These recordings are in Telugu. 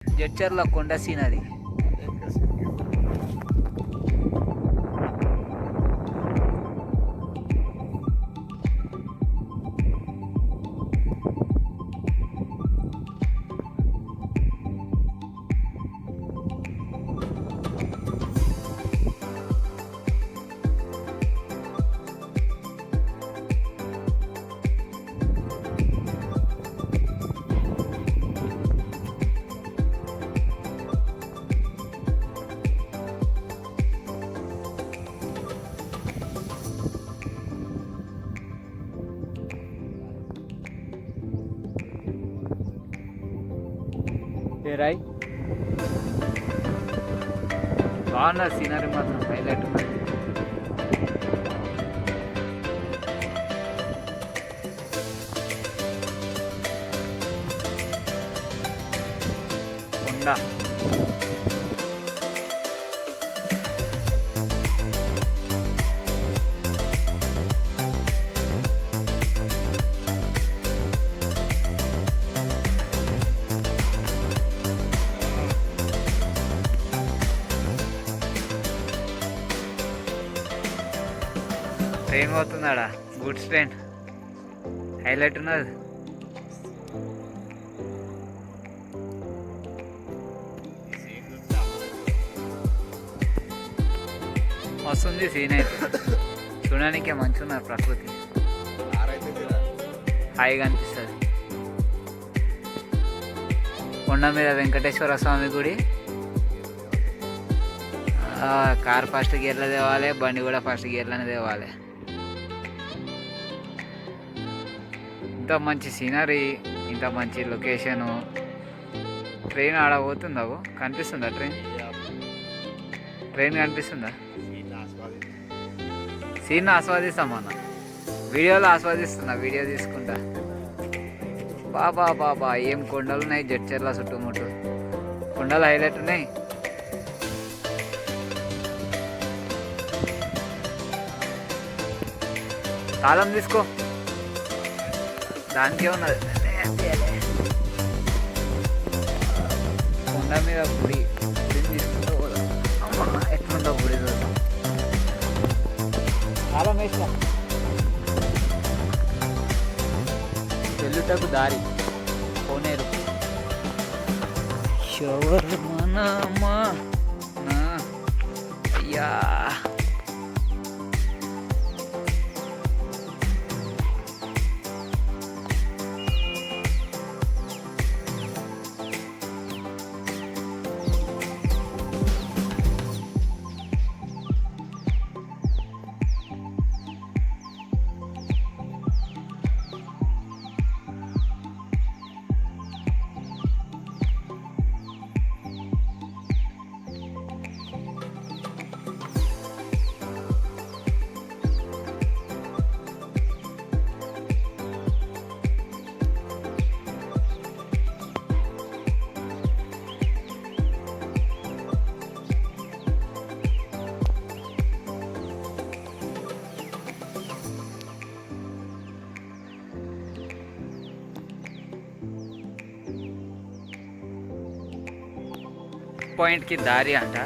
జడ్చర్ల కొండ సీనరీ. రాయ్ బాగున్నది సీనరీ మాత్రం హైలైట్ ఉన్నది. కొండ ట్రైన్ పోతుందాడా, గుడ్స్ ట్రైన్ హైలైట్ ఉన్నది. వస్తుంది సీన్ అయితే చూడడానికి మంచిగా ఉన్నది, ప్రకృతి హాయిగా అనిపిస్తుంది. కొండ మీద వెంకటేశ్వర స్వామి గుడి. కార్ ఫస్ట్ గేర్లో తేవాలి, బండి కూడా ఫస్ట్ గేర్లోనే తేవాలి. ఇంత మంచి సీనరీ, ఇంత మంచి లొకేషను. ట్రైన్ ఆడ పోతుందా, కనిపిస్తుందా ట్రైన్? ట్రైన్ కనిపిస్తుందా? సీన్ ఆస్వాదిస్తామన్న, వీడియోలో ఆస్వాదిస్తున్నా, వీడియో తీసుకుంటా. బాబా బాబా ఏం కొండలు ఉన్నాయి జడ్చర్ల చుట్టుముట్టు, కొండలు హైలైట్ ఉన్నాయి. తాళం తీసుకో, దానికే ఉన్నది. కొండ మీద గుడిని తీసుకుంటూ పోదాం. అమ్మ ఎట్లుంటావు గుడి చూద్దాం. తాళం వేసిన వెళ్ళుటకు దారి కోనేరు. శవర్మనమా అయ్యా, పాయింట్కి దారి అంట.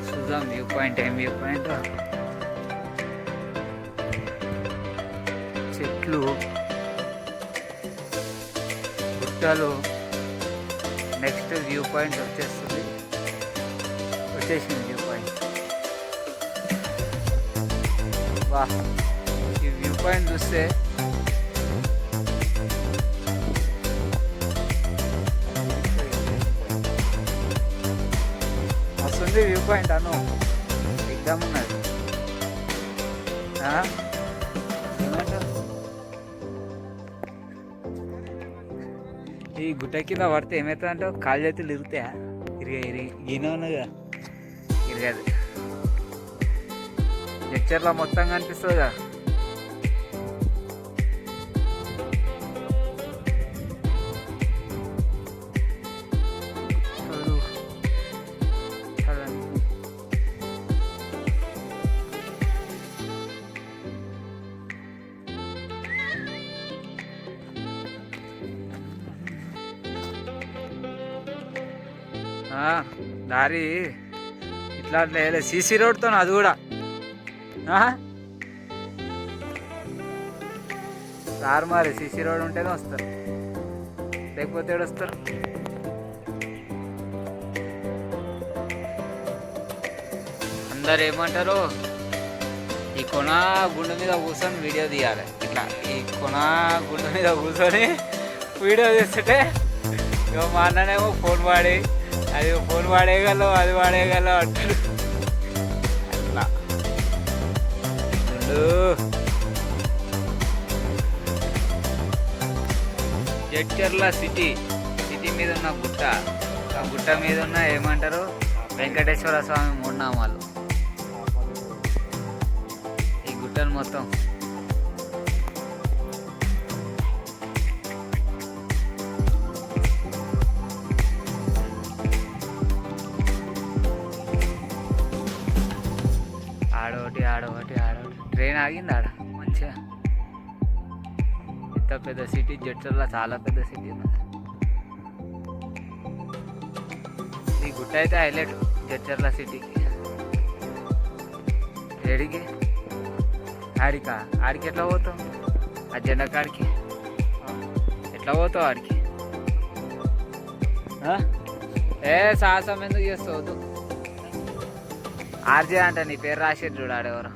చూద్దాం వ్యూ పాయింట్, ఏం వ్యూ పాయింట్. చెట్లు, గుట్టలు. నెక్స్ట్ వ్యూ పాయింట్ వచ్చేసింది వ్యూ పాయింట్. వా, ఈ వ్యూ పాయింట్ చూస్తే వస్తుంది వ్యూ పాయింట్ అను, ఎగ్జామ్ ఉన్నది. ఈ గుట్ట కింద పడితే ఏమవుతుంది అంటే కాళ్ళు చేతులు ఇరుగుతాయా? ఈయన ఉన్నదిగా, ఇరగదు. జడ్చర్ల మొత్తం కనిపిస్తుందిగా. దారి ఇట్లా అట్లా సీసీ రోడ్తో అది కూడా సార్ మరి సీసీ రోడ్ ఉంటేనే వస్తారు, లేకపోతే వస్తారు. అందరు ఏమంటారు, ఈ కొన గుండె మీద కూర్చొని వీడియో తీయాలి. ఇట్లా ఈ కొన గుండె మీద కూర్చొని వీడియో తీస్తుంటే ఇక మా అన్ననేమో ఫోన్ వాడి అది ఫోన్ వాడేయగలవు అది వాడేయగలవు అంటాడు. అట్లా జడ్చర్ల సిటీ మీద ఉన్న గుట్ట, ఆ గుట్ట మీద ఉన్న ఏమంటారు వెంకటేశ్వర స్వామి మూడు నామాలు. ఈ గుట్టను మొత్తం ఆడొకటి ట్రైన్ ఆగింది ఆడ మంచిగా. ఇంత పెద్ద సిటీ జడ్చర్ల, చాలా పెద్ద సిటీ ఉన్నది. ఈ గుట్ట అయితే హైలైట్ జడ్చర్ల సిటీకి. ఏడికి ఆడికి ఎట్లా పోతాం? ఆ జెండా కాడికి ఎట్లా పోతావు? ఆడికి సాహసం ఎందుకు చేస్తావు? ఆర్జే అంట నీ పేరు రాసేది చూడు ఆడెవరు.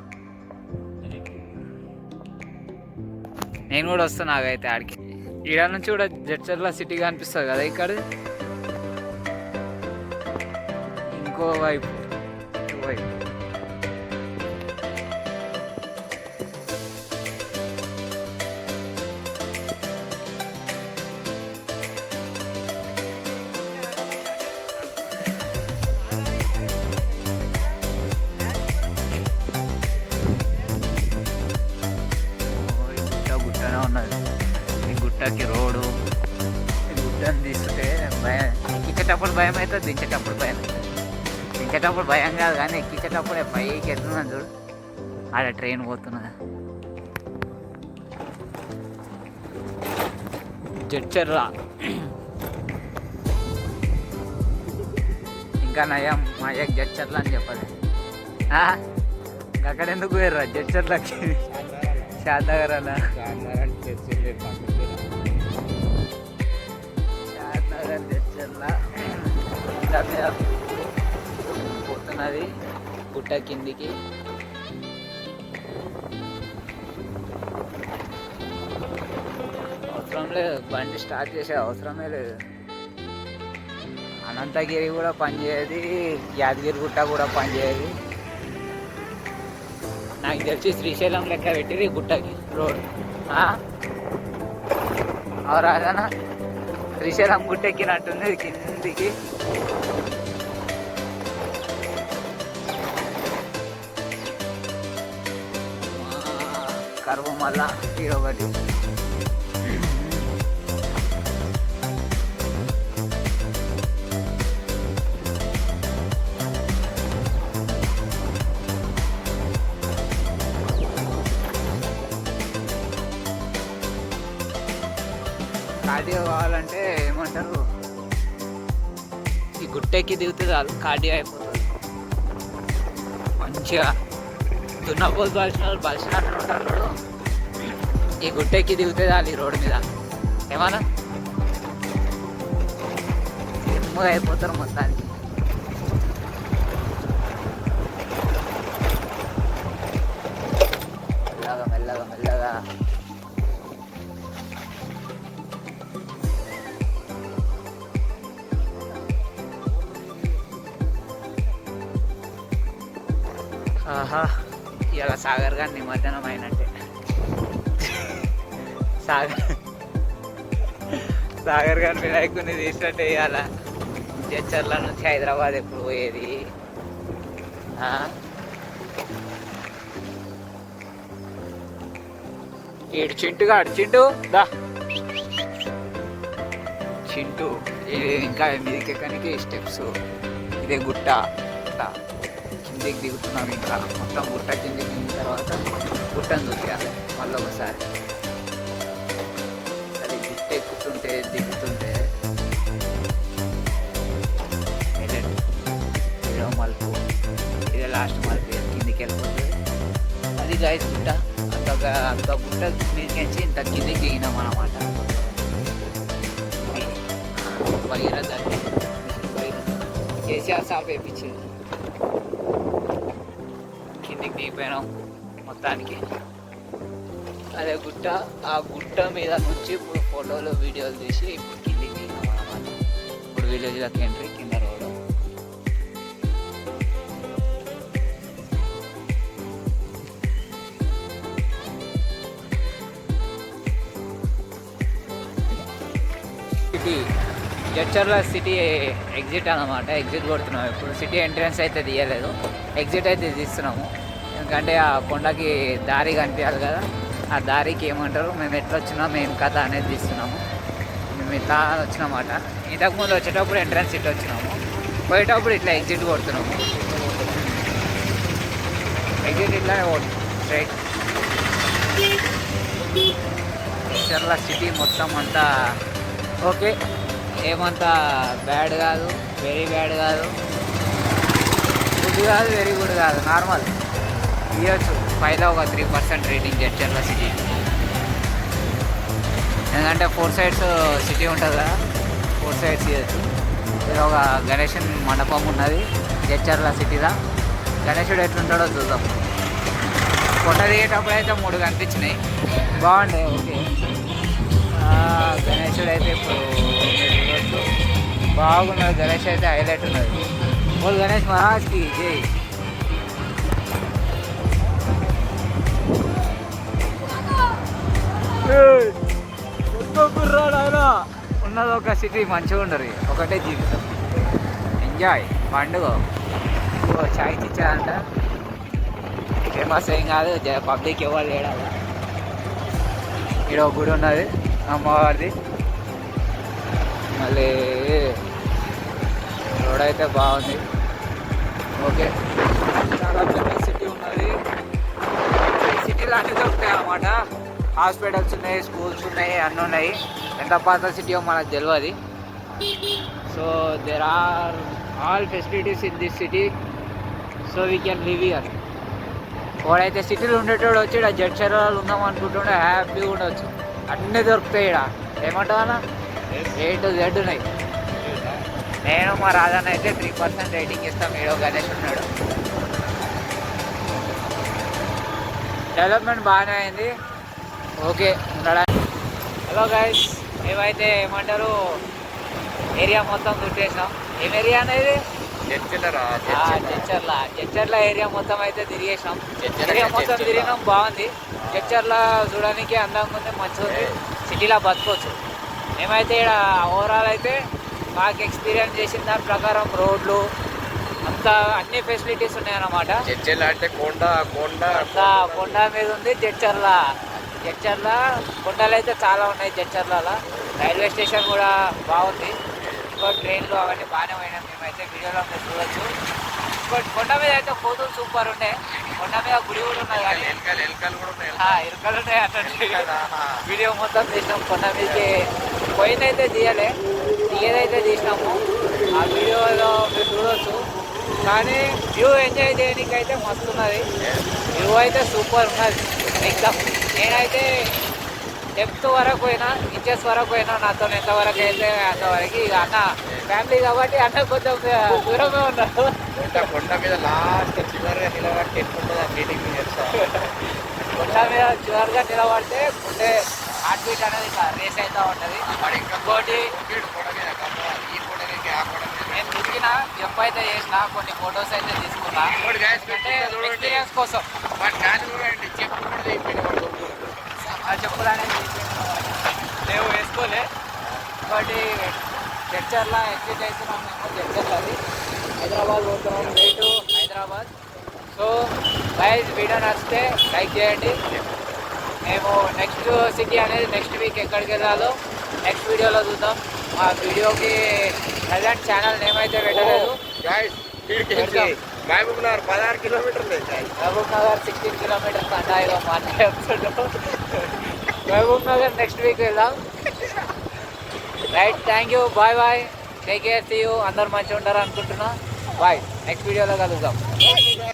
నేను కూడా వస్తాను నాకైతే ఆడికి. ఈడ నుంచి కూడా జడ్చర్ల సిటీ కనిపిస్తుంది కదా ఇక్కడ. ఇంకో వైపు ఉన్నది. ఈ గుట్టకి రోడ్డు, ఈ గుట్టని తీసుకుంటే భయం. ఎక్కించేటప్పుడు భయం అవుతుంది, దించేటప్పుడు భయం అవుతుంది. దించేటప్పుడు భయం కాదు కానీ ఎక్కించేటప్పుడు పైకి వెళ్తున్నాను చూడు, ఆడ ట్రైన్ పోతున్నది. జడ్చర్ల ఇంకా నయం మా అయ్యకి జడ్చర్ల అని చెప్పదు. అక్కడ ఎందుకు పోయారా జడ్చర్లకి? శాంతనగర్ పోతున్నది గుట్ట కిందికి. అవసరం లేదు, బండి స్టార్ట్ చేసే అవసరమే లేదు. అనంతగిరి కూడా పనిచేయదు, యాదగిరి గుట్ట కూడా పనిచేయదు. నాకు తెలిసి శ్రీశైలం లెక్క పెట్టిరు ఈ గుట్టకి రోడ్. అవరాదనా శ్రీశైలం గుట్ట ఎక్కినట్టుంది కిందికి. కరువు మళ్ళా ఒకటి. కార్డియో కావాలంటే ఏమంటారు, ఈ గుట్టెక్కి దిగుతుంది చాలు కార్డియో అయిపోతుంది. మంచిగా దున్నపోతు బలిసినట్టు ఉంటారు. ఈ గుట్టెక్కి దిగుతుంది చాలు ఈ రోడ్డు మీద. ఏమన్నా ఎమ్ముగా అయిపోతారు మొత్తానికి. మెల్లగా మెల్లగా మెల్లగా ఆహా, ఇలా సాగర్ గారు నిమజ్జనం అయినట్టే. సాగర్ గారు వినాయకుడిని తీసినట్టే ఇవాళ. జడ్చర్ల నుంచి హైదరాబాద్ ఎప్పుడు పోయేది? ఈడు చింటు దా చింటూ. ఇంకా మీదికెక్కనికి స్టెప్స్, ఇదే గుట్ట. ఇట్లా కిందికి దిగుతున్నాం. ఇంకా మొత్తం గుట్ట కిందికి దిగిన తర్వాత గుట్టను చూపించాలి మళ్ళీ ఒకసారి. అది గుట్ట ఎక్కుతుంటే దిగుతుంటే గైస్ గుట్ట. అంత గుట్ట మీదకించి ఇంత కిందికి దిగినాం అన్నమాట. భగీరథాన్ని కేసీఆర్ సాబ్ వేయించింది. కిందికి దిగిపోయినాం మొత్తానికి. అదే గుట్ట, ఆ గుట్ట మీద నుంచి ఇప్పుడు ఫోటోలు వీడియోలు తీసి ఇప్పుడు కిందికి దిగినాం అన్నమాట. ఇప్పుడు విలేజ్లోకి ఎంట్రీ, కింద road. City Jadcherla city exit అన్నమాట. ఎగ్జిట్ కొడుతున్నాము ఇప్పుడు. సిటీ ఎంట్రన్స్ అయితే తీయలేదు, ఎగ్జిట్ అయితే తీస్తున్నాము. ఎందుకంటే ఆ కొండకి దారి కనిపించాలి కదా, ఆ దారికి ఏమంటారు, మేము ఎట్లా వచ్చినాం ఏం కథ అనేది తీస్తున్నాము. మేము ఇట్లా వచ్చినామాట. ఇంతకుముందు వచ్చేటప్పుడు ఎంట్రన్స్ ఇట్లా వచ్చినాము, పోయేటప్పుడు ఇట్లా ఎగ్జిట్ కొడుతున్నాము. ఎగ్జిట్ ఇట్లానే స్ట్రైట్. జడ్చర్ల సిటీ మొత్తం అంతా ఓకే, ఏమంతా బ్యాడ్ కాదు, వెరీ బ్యాడ్ కాదు, గుడ్ కాదు, వెరీ గుడ్ కాదు, నార్మల్. ఇవ్వచ్చు 5లో ఒక 3% రేటింగ్ జడ్చర్ల సిటీ. ఎందుకంటే 4 సైడ్స్ సిటీ ఉంటుంది కదా, 4 సైడ్స్ ఇవ్వచ్చు. ఇక్కడ ఒక గణేషన్ మండపం ఉన్నది జడ్చర్ల సిటీలో. గణేశుడు ఎట్లుంటాడో చూద్దాం. కొండ దిగేటప్పుడు అయితే 3 కనిపించినాయి, బాగుండే. ఓకే, గణేశుడు అయితే ఇప్పుడు చూడవచ్చు, బాగున్నది. గణేష్ అయితే హైలైట్ ఉన్నది. బోల్ గణేష్ మహారాజ్కి జై. ఉన్నది ఒక సిటీ, మంచిగా ఉండరు, ఒకటే జీవితం, ఎంజాయ్, పండుగ. చాయ్ ఇచ్చారంట, ఫేమస్ ఏం కాదు, పబ్లిక్ ఎవరు లేడాలి. ఇక్కడ ఒక గుడి ఉన్నది అమ్మవారిది. మళ్ళీ రోడ్ అయితే బాగుంది. ఓకే, చాలా పెద్ద సిటీ ఉన్నది. సిటీ లాంటివి దొరుకుతాయి అన్నమాట. హాస్పిటల్స్ ఉన్నాయి, స్కూల్స్ ఉన్నాయి, అన్నీ ఉన్నాయి. ఎంత పాత సిటీయో మనకు తెలియదు. So there are all facilities in this city, so we can live here. వాడైతే సిటీలో ఉండేటోడు వచ్చి ఇక్కడ జడ్చర్లలో ఉందాం అనుకుంటుండే హ్యాపీగా ఉండవచ్చు. అన్నీ దొరుకుతాయి ఇక్కడ. ఏమంటావా, A to Z ఉన్నాయి. నేను మా రాజాన్న అయితే 3% రేటింగ్ ఇస్తాం. ఏడో గణేష్ ఉన్నాడు. డెవలప్మెంట్ బాగానే అయింది, ఓకే ఉండడానికి. హలో గైస్, మేమైతే ఏమంటారు ఏరియా మొత్తం చుట్టేసాం. ఏం ఏరియా అనేది? జడ్చర్ల ఏరియా మొత్తం అయితే తిరిగేసాం. ఏరియా మొత్తం తిరిగినాం, బాగుంది. జడ్చర్ల చూడడానికి అందంగా ఉంది, మంచిగా ఉంది. సిటీలో బతకొచ్చు. మేమైతే ఇక్కడ ఓవరాల్ అయితే మాకు ఎక్స్పీరియన్స్ చేసిన దాని ప్రకారం రోడ్లు అంతా అన్ని ఫెసిలిటీస్ ఉన్నాయన్నమాట. జడ్చర్ల అంటే కొండ మీద ఉంది. జడ్చర్ల కొండలు అయితే చాలా ఉన్నాయి. జడ్చర్లలో రైల్వే స్టేషన్ కూడా బాగుంది. ఇంకో ట్రైన్లు అవన్నీ బాగానే పోయినాయి. మేమైతే వీడియోలో మీరు చూడొచ్చు. ఇంకోటి కొండ మీద అయితే కోతులు సూపర్ ఉండే. కొండ మీద గుడి కూడా ఉన్నది, కానీ ఇరుకలు ఉన్నాయి అన్నట్టు. వీడియో మొత్తం తీసినాం. కొండ మీదకి పోయిందైతే తీయలే, తీయదైతే తీసినాము. ఆ వీడియోలో మీరు చూడవచ్చు. కానీ వ్యూ ఎంజాయ్ చేయడానికి అయితే మస్తు ఉన్నది. వ్యూ అయితే సూపర్ ఉన్నది ఎగ్జామ్. నేనైతే డెప్త్ వరకు పోయినా, ఇంచెస్ వరకు పోయినా. నాతో ఎంతవరకు అయితే అంతవరకు. ఇక అన్న ఫ్యామిలీ కాబట్టి అన్న కొంచెం దూరమే ఉన్నారు. కొండ మీద లాస్ట్ చివరిగా నిలబడితే ఎట్లుంటుందా మీటింగ్ కొండ మీద చివరిగా నిలబడితే గుండె హార్ట్ బీట్ అనేది రేస్ అవుతూ ఉంటుంది. ఇంకోటి నేను దిగిన జంప్ అయితే చేసిన, కొన్ని ఫొటోస్ అయితే తీసుకున్నా ఎక్స్పీరియన్స్ కోసం. చెప్పులు అనేది లేవు, వేసుకోలే. ఇంకోటి జడ్చర్ల ఎగ్జిట్ అవుతున్నాం మేము. జడ్చర్లది హైదరాబాద్ పోతున్నాం, way to Hyderabad. So guys, video నచ్చితే లైక్ చేయండి. మేము నెక్స్ట్ సిటీ అనేది నెక్స్ట్ వీక్ ఎక్కడికి వెళ్ళాలో నెక్స్ట్ వీడియోలో చూద్దాం. మా వీడియోకి ప్రజెంట్ ఛానల్ నేమ్ అయితే పెట్టలేదు. మహబూబ్ నగర్ 16 కిలోమీటర్లు, మహబూబ్ నగర్ 16 కిలోమీటర్స్ అంట. ఇదో మాట్లాడుతున్నాం. మహబూబ్ నగర్ నెక్స్ట్ వీక్ వెళ్దాం. Right, thank you, bye bye, take care, see you. అందరు మంచిగా ఉంటారు అనుకుంటున్నా. బాయ్, నెక్స్ట్ వీడియోలో కలుద్దాం.